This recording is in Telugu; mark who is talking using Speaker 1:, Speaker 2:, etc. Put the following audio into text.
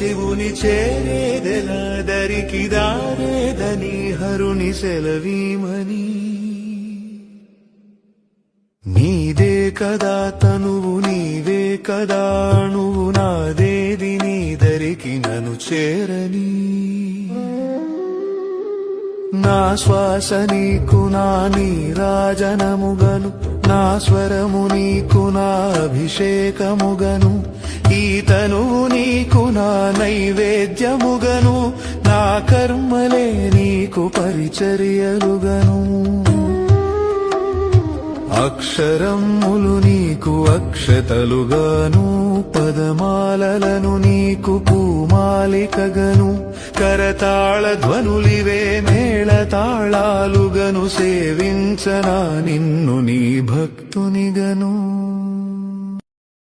Speaker 1: శివుని చేరేదెలా దరికి దారేదని హరుని సెలవీమని నీదే కదా తనువు నీవే కదా అణువు నాదేది నీ దరికి నన్ను చేరని నా శ్వాస నీకు నా నీరాజనముగను నా స్వరము నీకు నా అభిషేకముగను ఈ తనువు నీకు నా నైవేద్యముగను నా కర్మలే నీకు పరిచర్యలుగను అక్షరములు నీకు అక్షతలుగాను పదమాలలను నీకు పూమాలికగను కరతాళ ధ్వనులివే మేళతాళాలుగను సేవించనా నిన్ను నీ భక్తునిగను